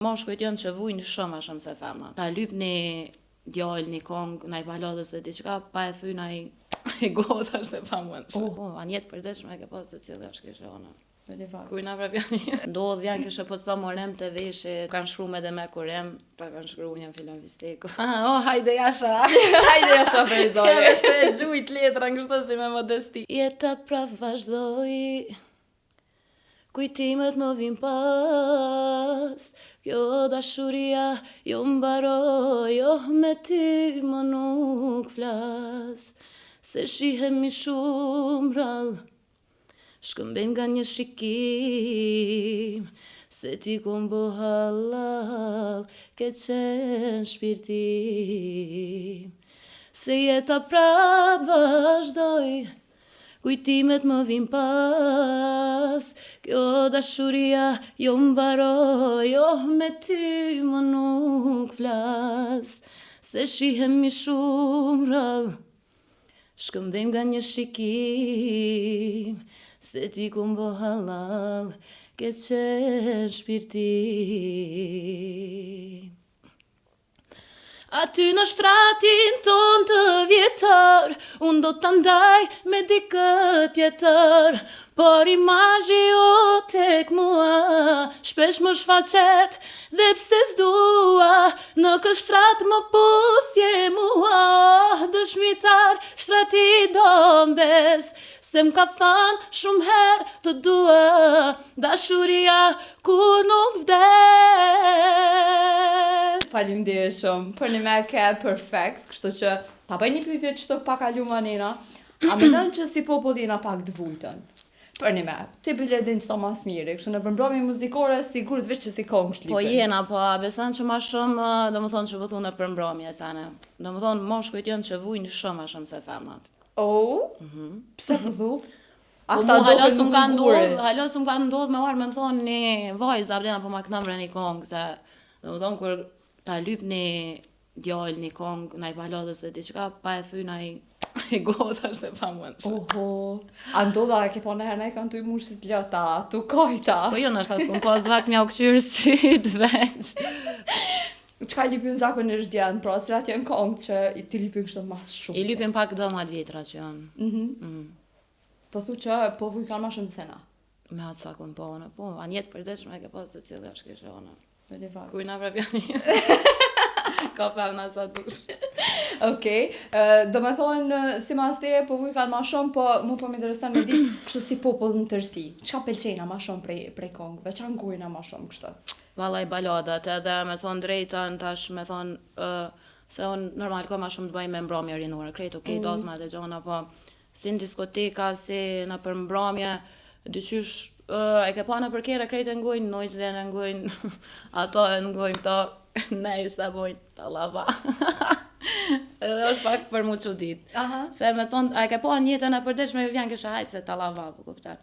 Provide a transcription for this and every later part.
Moshkujt janë që vujnë shumë a shumë se femnat. Ta lyp një djallë, një kongë, naj baladës e diqka, pa e thy naj gota është e famën. Anë jetë përdeshme e ke pas të cilë është kështë ona. Kujna pra pjani. Ndodh janë kështë po të thamë orem të veshë, kanë shkru me dhe me kurem, ta kanë shkru një filon visteku. Hajde jasha. Hajde jasha për i zore. Ja me të gjujt letra në kështë si me modesti. Jeta pra vazhdoj, kujtimet më vim pas, kjo dashuria jo mbaroj, jo me ty më nuk flas, se shihemi shumë rall, shkëmbem nga një shikim, se ti kom bo halal, ke qenë shpirtim, se jeta pra vazhdoj, kujtimet më vim pas, kjo dashuria jo mbaroj, jo me ty më nuk flas, se shihemi shumë rall, shkëmbem nga një shikim, se ti kom bo halal, ke qenë shpirtim. Aty në shtratin ton të vjetër, unë do të ndaj me dikë tjetër, por imazhi jo tek mua, shpesh më shfaqet dhe pse s'dua, në kë shtrat më puthje mua, dëshmitar shtrati dombes, se m'ka than shumë herë të dua, dashuria kur nuk vdes. Faleminderit shumë, për një me ke perfekt, kështu që ta bëj një pyetje që të pakalu manina, a mendon që si popull jena pak të vujtën? Për një me, ti bile din qëto mas mire, kështu në përmbrëmje muzikore, sigur veç që si kongë shlipin. Po jena, po besan që ma shumë, do më thonë që vëthu në përmbrëmje, sane. Do më thonë, moshkujt janë që vujnë shumë a shumë se femnat. Pse vëthu? Po mu halos më ka ndodh me marrë me më thonë një vajzë, ablena po ma kënëmre një kongë, se do më thonë kur ta lyp një djallë, një kongë, naj baladës e diqka, pa e thy naj gota është e famën. A ndodha e ke po në herë ne kanë tu i mushtit ljata, tu kajta. Po jo nështë asë këmë pas vak mja u këshyrë sytë veç. Qka lypin zakonisht djenë, pra cilat janë kongë që ti lypin kështë mas shumë? I lypin pak domat vjetra që janë. Po thu që po vuj kanë ma shumë sena. Me atë sa këmë po, po, anë jetë përdeshme e ke pas të cilë është kështë ona. Kujna pra pjani. Ka femna sa dush. Okej, do me thonë, si mas teje, po vuj kanë ma shumë, po mu po më interesan me ditë kështu si popull në tërsi. Qka pelqena ma shumë prej kongëve, qa ngujna ma shumë kështë? Valaj baladat, edhe me thonë drejtën, tash me thonë, se unë normal ka ma shumë të bëj me mbromje rinore, krejt okej, dozmat e gjona, po si në diskoteka, si në për mbromje, dyqysh, e ke pa në përkere krejt e ngujnë, nojzën e ngujnë, ato e ngujnë këto, ne i s'ta bojnë të lava. Edhe është pak për mu që ditë. Se me thonë, e ke pa njëtën e përdeshme, ju vjen kështë hajtë se të lava, po kupten.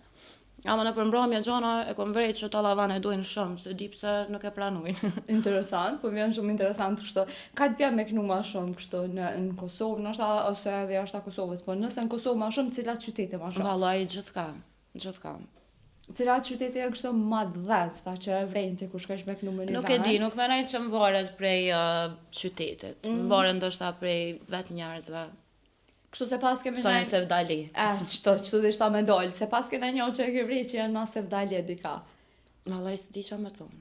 Ama në përmbromje gjona e kom vrejt që të lavan e dojnë shumë, se di pse nuk e pranujnë. Interesant, po vjen shumë interesant kështu. Ka të bja me knu ma shumë kështu në Kosovë, nështë ose edhe jashtë Kosovës, po nëse në Kosovë ma shumë, cilat qytete ma shumë? Valaj, gjithka. Cilat qytete janë kështu ma dhez, ta që vrejnë të kur shkesh me knu me një nuk e di, nuk menaj që më varet prej qytetit, më varet ndoshta prej vetë njerëzve. Kështu se pas kemi Sa janë sevdali. Qëto dhe shta me dollë, se pas kemi një që e ke vrej që janë ma sevdali e dika. Valaj, së di që me thonë.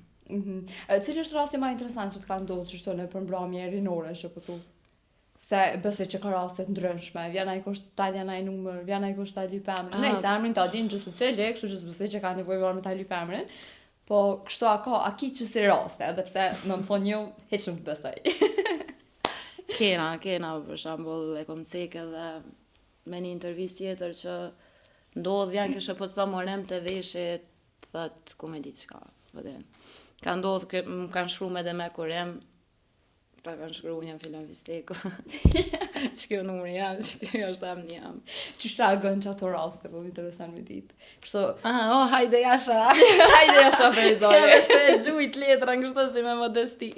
Cili është rasti ma interesant që të ka ndodhë që shto në përmbromje rinore që pëthu? Se bëse që ka rastet ndrënshme, vjena i kusht talja na i numër, vjena i kusht tali pëmrin. Nej, se emrin ta din gjësë të cili, kështu që bëse që ka nevoj marrë me tali pëmrin, po kështu a ki që si raste, edhe pse më thonë një, heq nuk të bësej. Kena, për shambull, e kom cek edhe me një intervjist tjetër që ndodh janë kështë po të thamë orem të veshit, thët, ku me di qka, vëdin. Ka ndodh, më kanë shkru me dhe me kurem, ta kanë shkru një filon visteku. Që kjo numër janë, që kjo është am një am. Që shtragën që ato raste, po më interesan me ditë. Kështu... hajde jasha. Hajde jasha për i zore. Ja me të gjujt letra në kështë si me modesti.